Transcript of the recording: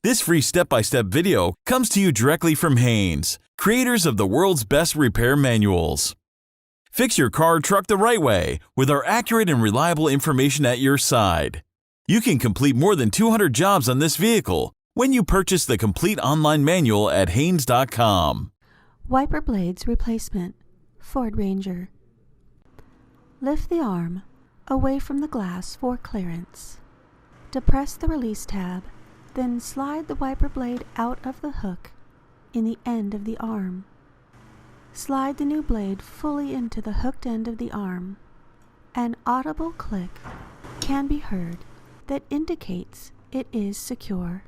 This free step-by-step video comes to you directly from Haynes, creators of the world's best repair manuals. Fix your car or truck the right way with our accurate and reliable information at your side. You can complete more than 200 jobs on this vehicle when you purchase the complete online manual at Haynes.com. Wiper blades replacement. Ford Ranger. Lift the arm away from the glass for clearance. Depress the release tab, then slide the wiper blade out of the hook in the end of the arm. Slide the new blade fully into the hooked end of the arm. An audible click can be heard that indicates it is secure.